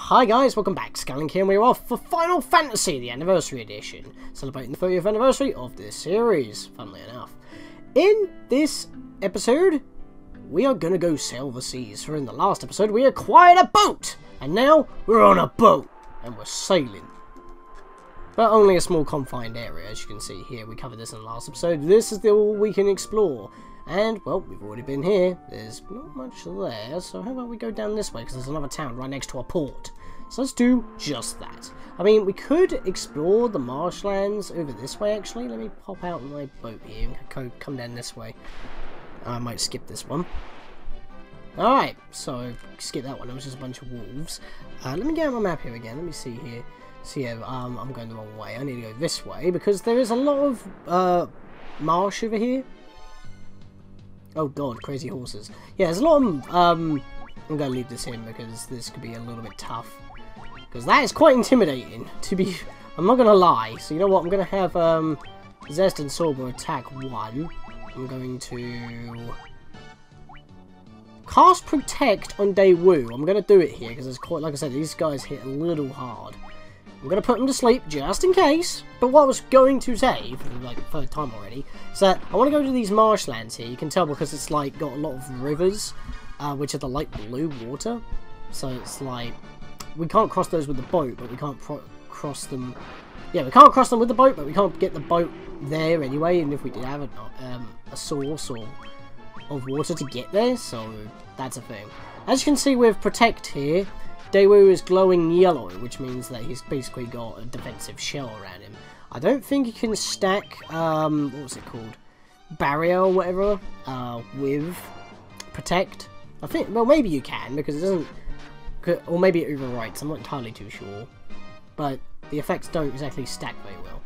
Hi guys, welcome back. Scatlink here, and we're off for Final Fantasy, the Anniversary Edition, celebrating the 30th anniversary of this series, funnily enough. In this episode, we are gonna go sail the seas, for in the last episode we acquired a boat, and now we're on a boat, and we're sailing. But only a small confined area, as you can see here. We covered this in the last episode. This is all we can explore. And, well, we've already been here. There's not much there, so how about we go down this way, because there's another town right next to our port. So let's do just that. I mean, we could explore the marshlands over this way, actually. Let me pop out my boat here and come down this way. I might skip this one. Alright, so skip that one. It was just a bunch of wolves. Let me get out my map here again. Let me see here. So yeah, I'm going the wrong way. I need to go this way, because there is a lot of marsh over here. Oh god, crazy horses. Yeah, there's a lot of, I'm going to leave this in because this could be a little bit tough. Because that is quite intimidating, I'm not going to lie. So you know what, I'm going to have, Zest and Sorba attack one. I'm going to cast Protect on Daewoo. I'm going to do it here because it's quite, like I said, these guys hit a little hard. I'm going to put them to sleep just in case. But what I was going to say, for like the third time already, is that I want to go to these marshlands here. You can tell because it's like got a lot of rivers, which are the light blue water. So it's like, we can't cross those with the boat, but we can't cross them. Yeah, we can't cross them with the boat, but we can't get the boat there anyway. And if we did have a source of water to get there, so that's a thing. As you can see with Protect here, Daewoo is glowing yellow, which means that he's basically got a defensive shell around him. I don't think he can stack, what's it called? Barrier or whatever, with Protect. I think, well, maybe you can, because it doesn't, or maybe it overwrites, I'm not entirely too sure. But the effects don't exactly stack very well.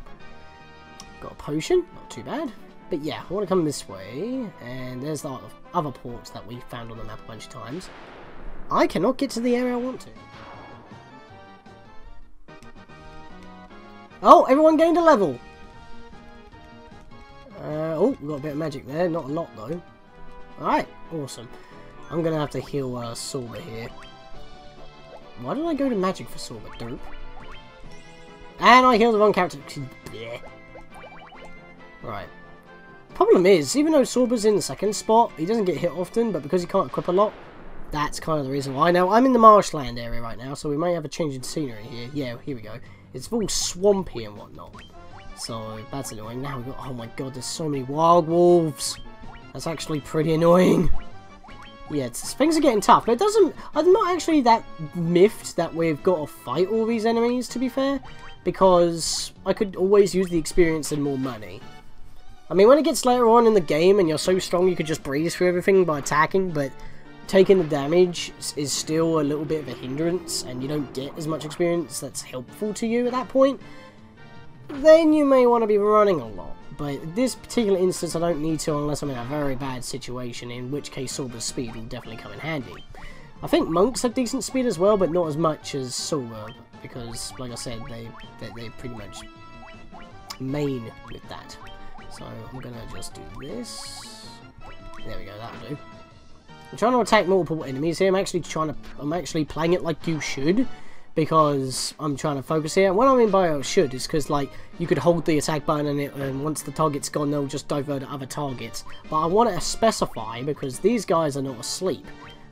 Got a potion, not too bad. But yeah, I want to come this way, and there's the other ports that we found on the map a bunch of times. I cannot get to the area I want to. Oh, everyone gained a level! Oh, we got a bit of magic there. Not a lot, though. Alright, awesome. I'm going to have to heal Sorba here. Why did I go to magic for Sorba? Dope. And I healed the wrong character. Bleh. Right. Problem is, even though Sorba's in the second spot, he doesn't get hit often, but because he can't equip a lot, that's kind of the reason why. Now, I'm in the marshland area right now, so we may have a change in scenery here. Yeah, here we go. It's all swampy and whatnot. So, that's annoying. Now we've got... Oh my god, there's so many wild wolves. That's actually pretty annoying. Yeah, things are getting tough. But it doesn't... I'm not actually that miffed that we've got to fight all these enemies, to be fair. Because I could always use the experience and more money. I mean, when it gets later on in the game and you're so strong you could just breeze through everything by attacking, but taking the damage is still a little bit of a hindrance and you don't get as much experience that's helpful to you at that point, then you may want to be running a lot. But in this particular instance I don't need to unless I'm in a very bad situation, in which case Sorba's speed will definitely come in handy. I think monks have decent speed as well, but not as much as Sorba, because like I said, they pretty much main with that. So I'm gonna just do this. There we go, that'll do. I'm trying to attack multiple enemies here. I'm actually playing it like you should, because I'm trying to focus here. And what I mean by should is because, like, you could hold the attack button and once the target's gone, they'll just divert to other targets. But I want to specify because these guys are not asleep,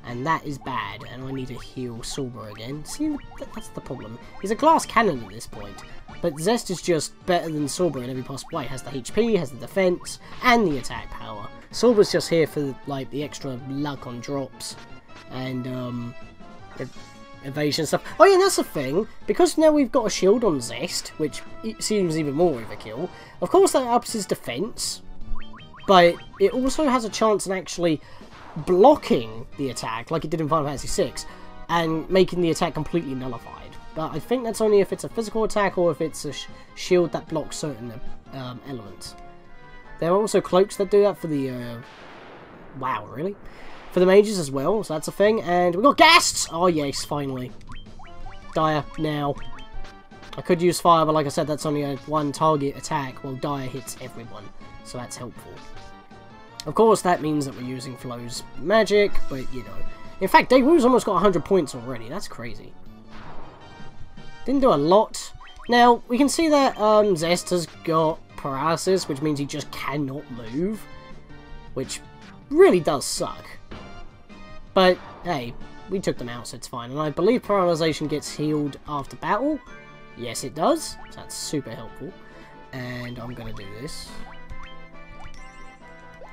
and that is bad. And I need to heal Sorba again. See, that's the problem. He's a glass cannon at this point, but Zest is just better than Sorba in every possible way. Has the HP, has the defense, and the attack power. Sorba's just here for, like, the extra luck on drops and evasion stuff. Oh yeah, and that's the thing, because now we've got a shield on Zest, which seems even more overkill. Of course that ups his defense, but it also has a chance in actually blocking the attack, like it did in Final Fantasy VI, and making the attack completely nullified. But I think that's only if it's a physical attack or if it's a shield that blocks certain elements. There are also cloaks that do that for the, wow, really? For the mages as well, so that's a thing. And we've got ghasts! Oh yes, finally. Dire, now. I could use fire, but like I said, that's only a one target attack, while Dire hits everyone, so that's helpful. Of course, that means that we're using Flow's magic, but, you know. In fact, Daewoo's almost got 100 points already, that's crazy. Didn't do a lot. Now, we can see that Zest has got paralysis, which means he just cannot move. Which really does suck. But, hey, we took them out, so it's fine. And I believe paralyzation gets healed after battle. Yes, it does. So that's super helpful. And I'm going to do this.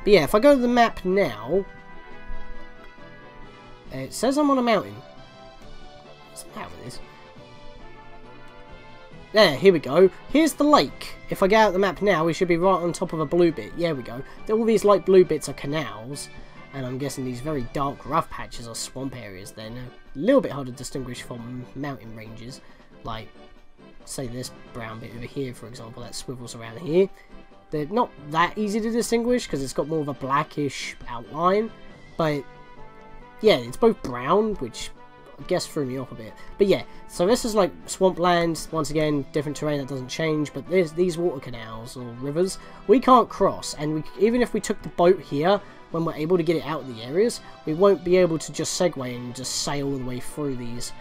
But yeah, if I go to the map now, it says I'm on a mountain. What's the matter with this? There, here we go. Here's the lake. If I get out the map now, we should be right on top of a blue bit. Yeah, we go. All these light blue bits are canals. And I'm guessing these very dark, rough patches are swamp areas then. A little bit hard to distinguish from mountain ranges. Like, say this brown bit over here, for example, that swivels around here. They're not that easy to distinguish because it's got more of a blackish outline. But, yeah, it's both brown, which I guess threw me off a bit. But yeah, so this is like swampland. Once again, different terrain that doesn't change. But there's these water canals or rivers we can't cross. And even if we took the boat here, when we're able to get it out of the areas, we won't be able to just segue and just sail all the way through these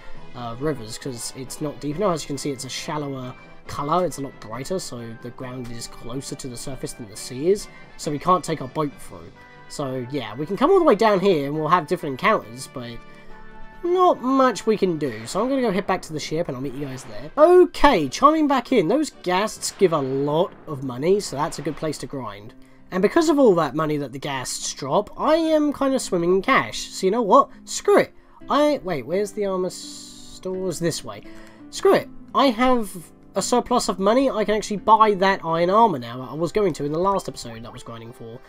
rivers because it's not deep enough. As you can see, it's a shallower colour, it's a lot brighter, so the ground is closer to the surface than the sea is, so we can't take our boat through. So yeah, we can come all the way down here and we'll have different encounters, but not much we can do. So I'm going to go head back to the ship and I'll meet you guys there. Okay, chiming back in, those ghasts give a lot of money, so that's a good place to grind. And because of all that money that the ghasts drop, I am kind of swimming in cash. So you know what? Screw it. Wait, where's the armor stores? This way. Screw it. I have a surplus of money. I can actually buy that iron armor now. I was going to in the last episode that I was grinding for.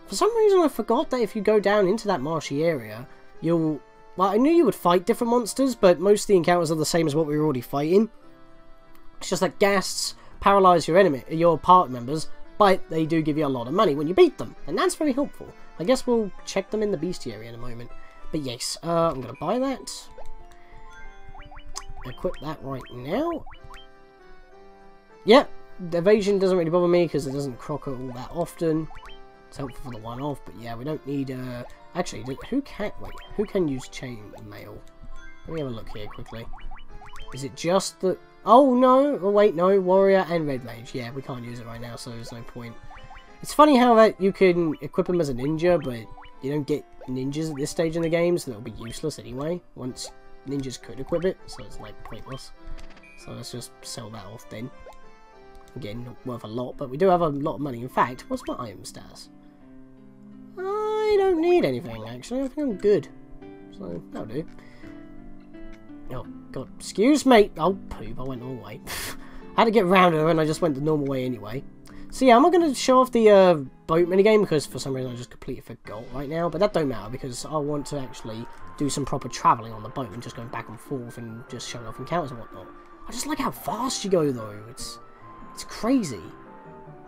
For some reason I forgot that if you go down into that marshy area, you'll... Well, I knew you would fight different monsters, but most of the encounters are the same as what we were already fighting. It's just that ghasts paralyze your party members, but they do give you a lot of money when you beat them, and that's very helpful. I guess we'll check them in the bestiary in a moment. But yes, I'm going to buy that. Equip that right now. Yep, the evasion doesn't really bother me because it doesn't crock all that often. It's helpful for the one-off, but yeah, we don't need... Actually, who can use chain mail? Let me have a look here quickly. Is it just the... Oh, no. Oh, wait, no. Warrior and Red Mage. Yeah, we can't use it right now, so there's no point. It's funny how that you can equip him as a ninja, but you don't get ninjas at this stage in the game, so that'll be useless anyway. Once ninjas could equip it, so it's, like, pointless. So let's just sell that off then. Again, not worth a lot, but we do have a lot of money. In fact, what's my item status? I don't need anything, actually. I think I'm good. So, that'll do. Oh, God. Excuse me. Oh, poop. I went the wrong way. I had to get round her, and I just went the normal way anyway. So, yeah, I'm not going to show off the boat minigame, because for some reason I just completely forgot right now. But that don't matter, because I want to actually do some proper travelling on the boat, and just going back and forth, and just showing off encounters and whatnot. I just like how fast you go, though. It's crazy.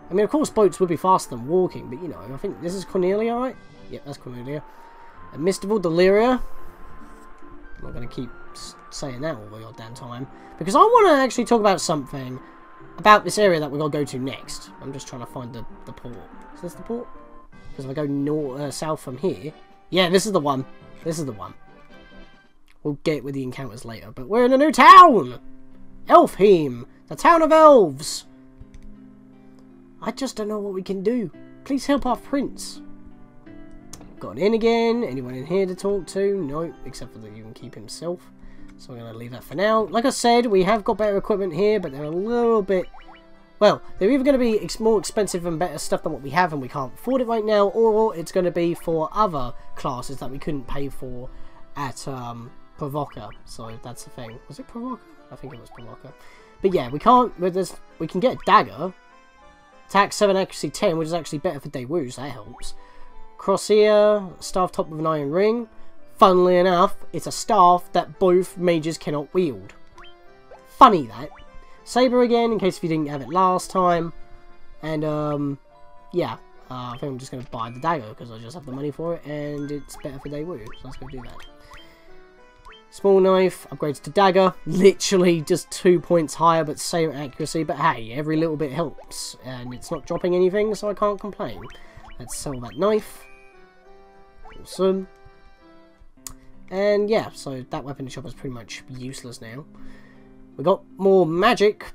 I mean, of course, boats would be faster than walking, but, you know, I think this is Cornelia, right? Yep, that's Cornelia. And Mystival Deliria. I'm not going to keep saying that all the goddamn time. Because I want to actually talk about something about this area that we're going to go to next. I'm just trying to find the port. Is this the port? Because if I go south from here... Yeah, this is the one. This is the one. We'll get with the encounters later. But we're in a new town! Elfhiem! The town of elves! I just don't know what we can do. Please help our prince. Got in again. Anyone in here to talk to? No, except for that you can keep himself. So I'm going to leave that for now. Like I said, we have got better equipment here, but they're a little bit... Well, they're either going to be more expensive and better stuff than what we have and we can't afford it right now, or it's going to be for other classes that we couldn't pay for at Provoker. So that's the thing. Was it Provoker? I think it was Provoker. But yeah, we can't... We can get a dagger. Attack 7, accuracy 10, which is actually better for Daewoo, so that helps. Crosshair, staff top with an iron ring. Funnily enough, it's a staff that both mages cannot wield. Funny that. Saber again, in case if you didn't have it last time. And, yeah. I think I'm just going to buy the dagger, because I just have the money for it, and it's better for Daewoo, so let's go do that. Small knife, upgrades to dagger, literally just 2 points higher, but same accuracy, but hey, every little bit helps, and it's not dropping anything, so I can't complain. Let's sell that knife. Awesome. And yeah, so that weapon shop is pretty much useless now. We got more magic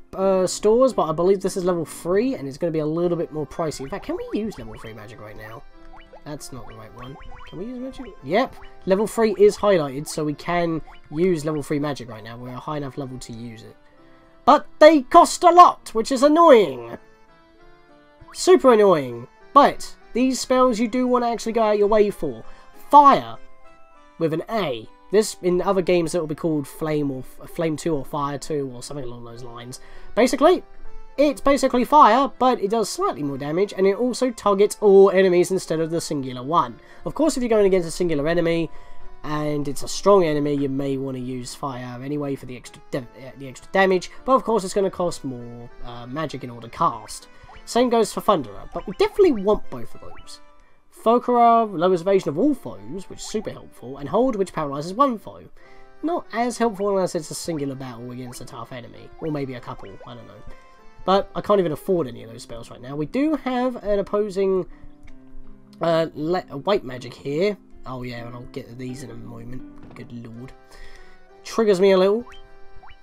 stores, but I believe this is level 3, and it's going to be a little bit more pricey. In fact, can we use level 3 magic right now? That's not the right one. Can we use magic? Yep. Level 3 is highlighted, so we can use level 3 magic right now. We're a high enough level to use it. But they cost a lot, which is annoying. Super annoying. But these spells you do want to actually go out your way for. Fire with an A. This, in other games, it will be called Flame or Flame 2 or Fire 2 or something along those lines. Basically, it's basically fire, but it does slightly more damage, and it also targets all enemies instead of the singular one. Of course, if you're going against a singular enemy, and it's a strong enemy, you may want to use fire anyway for the extra damage, but of course it's going to cost more magic in order to cast. Same goes for Thunderer, but we definitely want both of those. Focora lowers evasion of all foes, which is super helpful, and Hold, which paralyzes one foe. Not as helpful unless it's a singular battle against a tough enemy, or maybe a couple, I don't know. But I can't even afford any of those spells right now. We do have an opposing white magic here. Oh yeah, and I'll get to these in a moment. Good lord. Triggers me a little.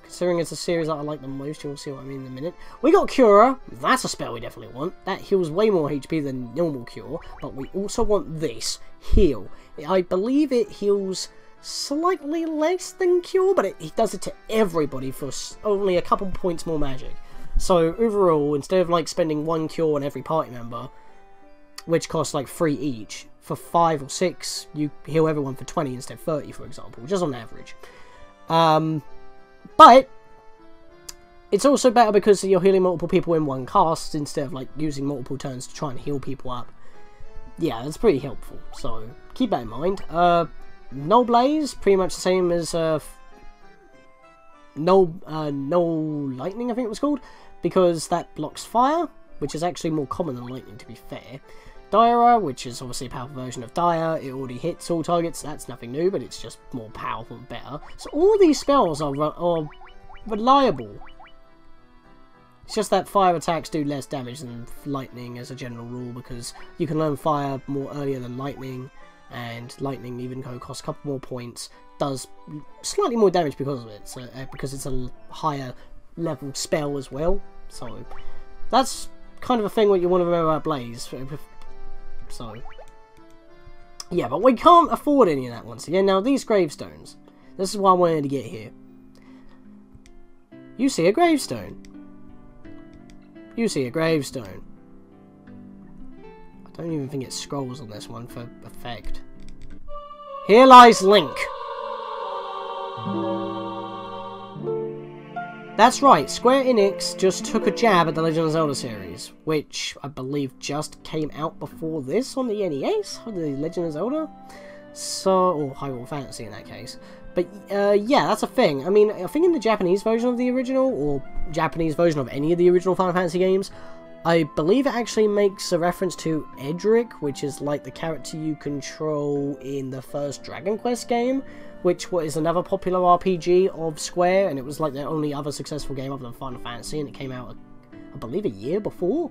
Considering it's a series that I like the most, you'll see what I mean in a minute. We got Cura. That's a spell we definitely want. That heals way more HP than normal Cure. But we also want this. Heal. I believe it heals slightly less than Cure, but it does it to everybody for only a couple points more magic. So overall, instead of like spending 1 Cure on every party member, which costs like 3 each, for 5 or 6, you heal everyone for 20 instead of 30, for example, just on average. But it's also better because you're healing multiple people in one cast instead of like using multiple turns to try and heal people up. Yeah, that's pretty helpful. So keep that in mind. Null Blaze, pretty much the same as Null Lightning, I think it was called, because that blocks fire, which is actually more common than lightning, to be fair. Dire, which is obviously a powerful version of Dire, it already hits all targets, that's nothing new, but it's just more powerful and better. So all these spells are reliable. It's just that fire attacks do less damage than lightning as a general rule, because you can learn fire more earlier than lightning, and lightning, even though it costs a couple more points, does slightly more damage because of it, so, because it's a higher level spell as well. So that's kind of a thing what you want to remember about Blaze. So yeah, but we can't afford any of that once again. Now these gravestones, this is why I wanted to get here. You see a gravestone. You see a gravestone. I don't even think it scrolls on this one for effect. Here lies Link. That's right, Square Enix just took a jab at the Legend of Zelda series, which I believe just came out before this on the NES, or the Legend of Zelda, or Hyrule Fantasy in that case. But yeah, that's a thing. I mean, I think in the Japanese version of the original, or Japanese version of any of the original Final Fantasy games, I believe it actually makes a reference to Edric, which is like the character you control in the first Dragon Quest game, which is another popular RPG of Square, and it was like their only other successful game other than Final Fantasy, and it came out, I believe, a year before,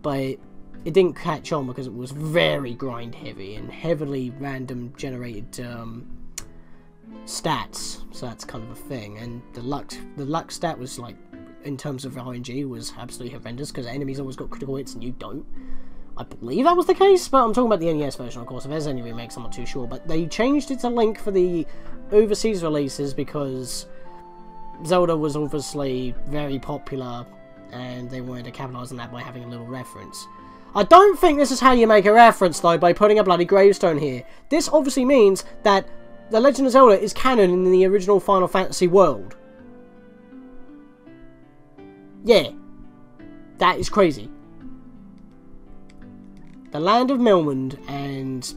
but it didn't catch on because it was very grind heavy and heavily random generated stats, so that's kind of a thing. And the luck stat was like, in terms of RNG, was absolutely horrendous because enemies always got critical hits and you don't. I believe that was the case, but I'm talking about the NES version, of course. If there's any remakes, I'm not too sure. But they changed it to Link for the overseas releases because Zelda was obviously very popular and they wanted to capitalise on that by having a little reference. I don't think this is how you make a reference, though, by putting a bloody gravestone here. This obviously means that The Legend of Zelda is canon in the original Final Fantasy world. Yeah. That is crazy. The land of Melmond and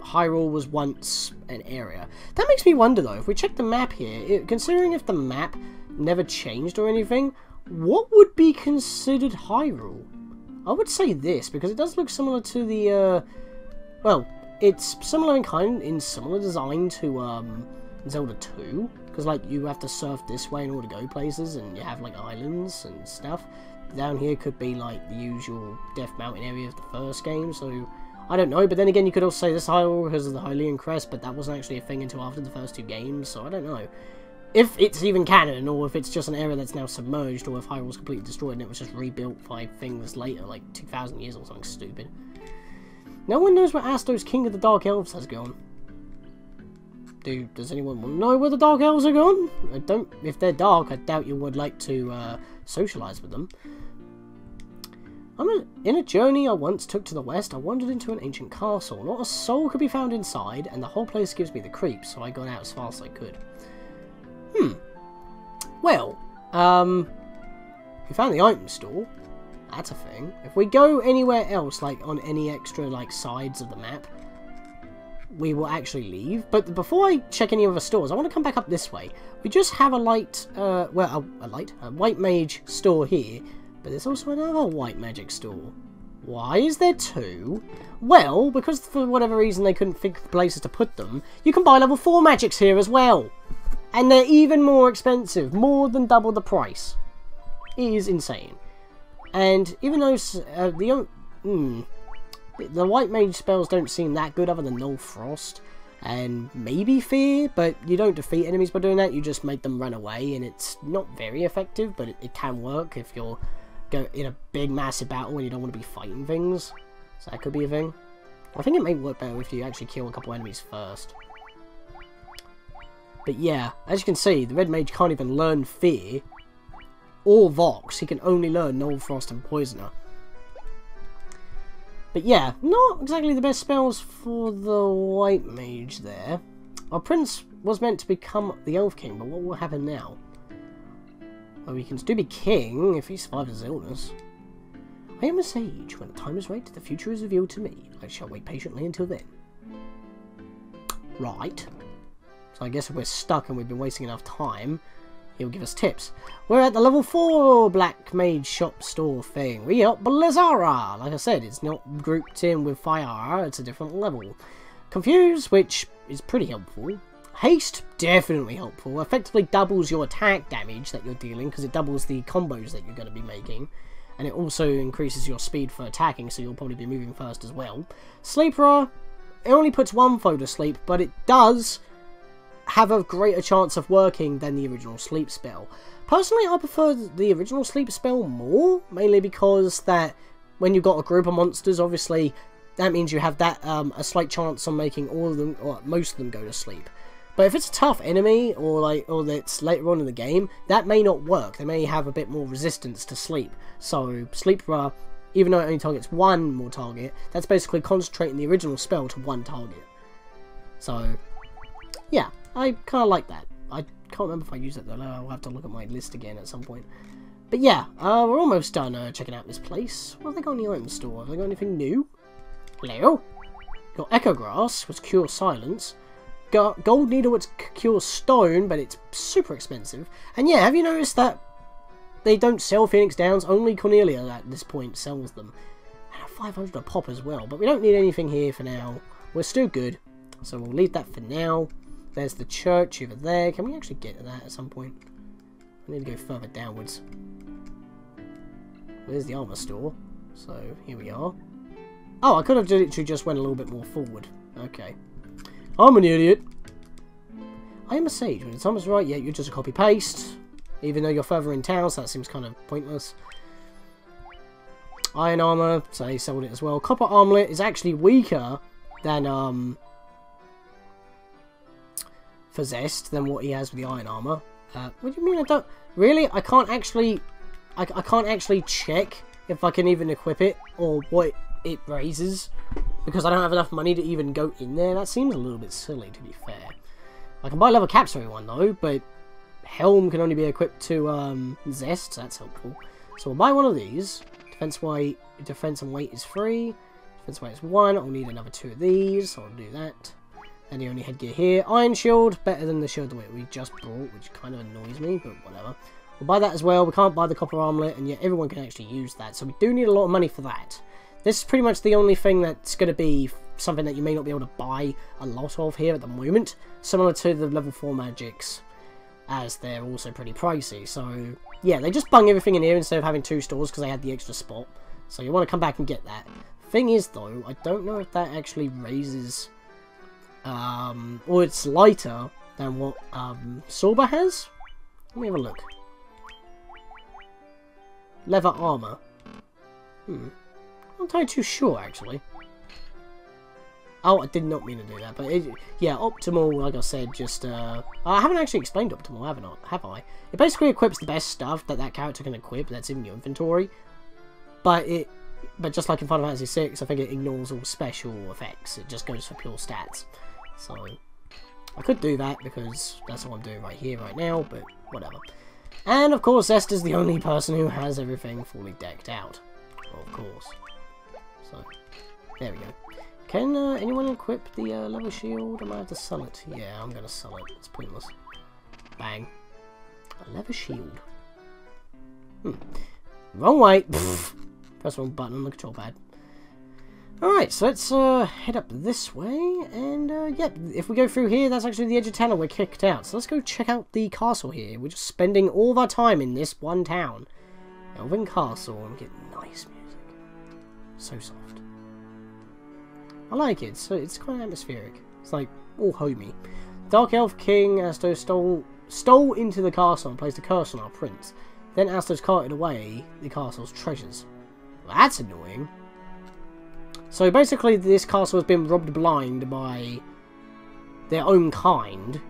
Hyrule was once an area. That makes me wonder, though, if we check the map here, considering if the map never changed or anything, what would be considered Hyrule? I would say this, because it does look similar to the, well, it's similar in kind, in similar design to, Zelda 2, because, like, you have to surf this way in order to go places, and you have, like, islands and stuff. Down here could be, like, the usual Death Mountain area of the first game, so I don't know. But then again, you could also say this Hyrule because of the Hylian Crest, but that wasn't actually a thing until after the first 2 games, so I don't know. if it's even canon, or if it's just an area that's now submerged, or if Hyrule's completely destroyed and it was just rebuilt 5 things later, like 2,000 years or something stupid. No one knows where Asto's King of the Dark Elves has gone. Does anyone want to know where the Dark Elves are gone? If they're dark, I doubt you would like to socialise with them. In a journey I once took to the west, I wandered into an ancient castle. Not a soul could be found inside, and the whole place gives me the creeps, so I got out as fast as I could. Well, we found the item store. That's a thing. If we go anywhere else, like on any extra like sides of the map, we will actually leave. But before I check any other stores, I want to come back up this way. We just have a white mage store here, but there's also another white magic store. Why is there 2? Well, because for whatever reason they couldn't think of places to put them, you can buy level 4 magics here as well. And they're even more expensive, more than double the price. It is insane. And even though the white mage spells don't seem that good other than Null Frost and maybe Fear, but you don't defeat enemies by doing that, you just make them run away, and it's not very effective, but it can work if you're in a big massive battle and you don't want to be fighting things. So that could be a thing. I think it may work better if you actually kill a couple enemies first. But yeah, as you can see, the red mage can't even learn Fear or Vox. He can only learn Null Frost and Poisoner. But yeah, not exactly the best spells for the white mage there. Our prince was meant to become the Elf King, but what will happen now? Well, he can still be king if he survives his illness. I am a sage. When the time is right, the future is revealed to me. I shall wait patiently until then. Right. So I guess if we're stuck and we've been wasting enough time, he'll give us tips. We're at the level 4 Black Mage Shop Store thing. We got Blizzara. Like I said, it's not grouped in with Fire. It's a different level. Confuse, which is pretty helpful. Haste, definitely helpful. Effectively doubles your attack damage that you're dealing, because it doubles the combos that you're going to be making. And it also increases your speed for attacking, so you'll probably be moving first as well. Sleeper, it only puts 1 foe to sleep, but it does have a greater chance of working than the original sleep spell. Personally, I prefer the original sleep spell more, mainly because that when you've got a group of monsters, obviously that means you have that a slight chance on making all of them or most of them go to sleep. But if it's a tough enemy or that's later on in the game, that may not work. They may have a bit more resistance to sleep. So Sleeper, even though it only targets 1 more target, that's basically concentrating the original spell to 1 target. So yeah, I kind of like that. I can't remember if I used it though. I'll have to look at my list again at some point. But yeah, we're almost done checking out this place. What have they got in the item store? Have they got anything new? Hello? Got Echo Grass, which cures silence. Got Gold Needle, which cures stone, but it's super expensive. And yeah, have you noticed that they don't sell Phoenix Downs? Only Cornelia at this point sells them. And 500 a pop as well. But we don't need anything here for now. We're still good. So we'll leave that for now. There's the church over there. Can we actually get to that at some point? I need to go further downwards. There's the armor store. So here we are. Oh, I could have literally just went a little bit more forward. Okay. I'm an idiot. I am a sage. When the time is right, yeah, you're just a copy-paste. Even though you're further in town, so that seems kind of pointless. Iron armor, so they sold it as well. Copper armlet is actually weaker than for Zest than what he has with the iron armor. What do you mean I don't? Really? I can't actually check if I can even equip it or what it raises because I don't have enough money to even go in there. That seems a little bit silly, to be fair. I can buy leather caps for everyone though, but Helm can only be equipped to Zest, so that's helpful. So we'll buy one of these. Defense and weight is free. Defense weight is 1. I'll need another 2 of these, so I'll do that. And the only headgear here. Iron shield, better than the shield that we just bought, which kind of annoys me, but whatever. We'll buy that as well. We can't buy the copper armlet, and yet everyone can actually use that. So we do need a lot of money for that. This is pretty much the only thing that's going to be something that you may not be able to buy a lot of here at the moment. Similar to the level 4 magics, as they're also pretty pricey. So yeah, they just bung everything in here instead of having 2 stores because they had the extra spot. So you want to come back and get that. Thing is though, I don't know if that actually raises... or it's lighter than what Sorba has. Let me have a look. Leather armor. I'm not entirely too sure, actually. Oh, I did not mean to do that, but yeah, optimal, like I said, just, I haven't actually explained optimal, have I? It basically equips the best stuff that character can equip that's in your inventory, but just like in Final Fantasy VI, I think it ignores all special effects, it just goes for pure stats. So, I could do that, because that's what I'm doing right here, right now, but whatever. And, of course, Esther's the only person who has everything fully decked out. Of course. So, there we go. Can anyone equip the leather shield? I might have to sell it. Yeah, I'm gonna sell it. It's pointless. Bang. A leather shield. Wrong way. Press the wrong button on the control pad. Alright, so let's head up this way. And, yeah, if we go through here, that's actually the edge of town and we're kicked out. So let's go check out the castle here. We're just spending all of our time in this one town. Elven Castle, and get nice music. So soft. I like it, so it's kind of atmospheric. It's like all homey. Dark Elf King Asto stole into the castle and placed a curse on our prince. Then Asto's carted away the castle's treasures. Well, that's annoying. So basically this castle has been robbed blind by their own kind.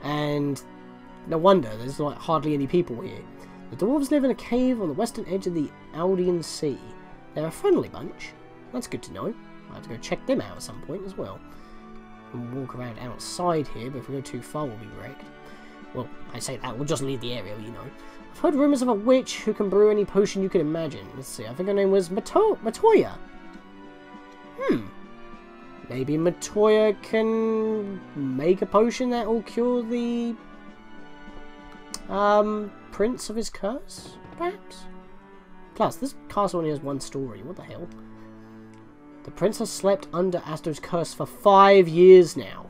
And no wonder, there's like hardly any people here. The dwarves live in a cave on the western edge of the Aldean Sea. They're a friendly bunch. That's good to know. I'll have to go check them out at some point as well. We'll walk around outside here, but if we go too far we'll be wrecked. Well, I say that, we'll just leave the area, you know. I've heard rumours of a witch who can brew any potion you can imagine. Let's see, I think her name was Matoya. Maybe Matoya can make a potion that will cure the prince of his curse, perhaps? Plus, this castle only has one story, what the hell? The prince has slept under Asto's curse for 5 years now.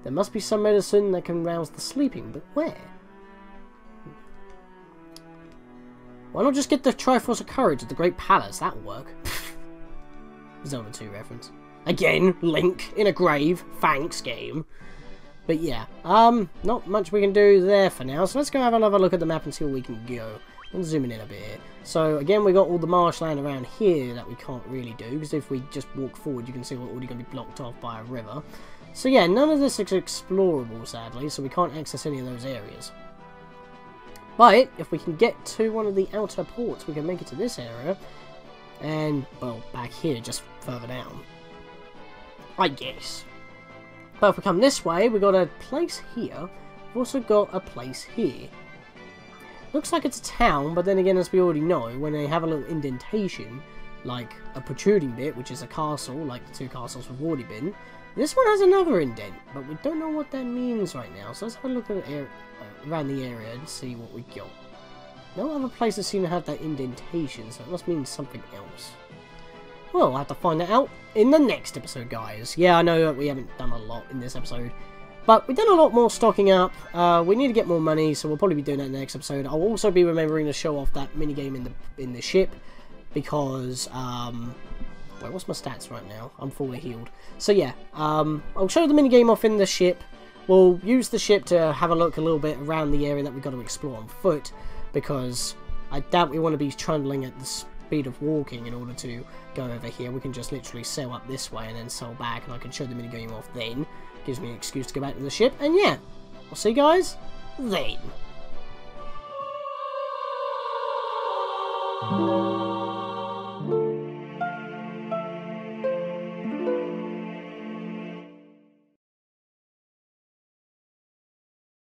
There must be some medicine that can rouse the sleeping, but where? Why not just get the Triforce of Courage at the Great Palace? That'll work. Zelda 2 reference. Again, Link in a grave. Thanks, game. But yeah, not much we can do there for now, so let's go have another look at the map and see where we can go. I'm zooming in a bit here. So again, we got all the marshland around here that we can't really do, because if we just walk forward, you can see we're already going to be blocked off by a river. So yeah, none of this is explorable, sadly, so we can't access any of those areas. But if we can get to one of the outer ports, we can make it to this area, and, well, back here, just further down, I guess. But if we come this way, we've got a place here, we've also got a place here. Looks like it's a town, but then again, as we already know, when they have a little indentation, like a protruding bit, which is a castle, like the two castles we've already been, this one has another indent, but we don't know what that means right now, so let's have a look at around the area and see what we got. No other places seem to have that indentation, so it must mean something else. Well, I'll have to find that out in the next episode, guys. Yeah, I know that we haven't done a lot in this episode, but we've done a lot more stocking up. We need to get more money, so we'll probably be doing that in the next episode. I'll also be remembering to show off that minigame in the ship, because, wait, what's my stats right now? I'm fully healed. So yeah, I'll show the minigame off in the ship. We'll use the ship to have a look a little bit around the area that we've got to explore on foot, because I doubt we want to be trundling at the speed of walking in order to go over here. We can just literally sail up this way and then sail back, and I can show the minigame off then. Gives me an excuse to go back to the ship, and yeah, I'll see you guys then.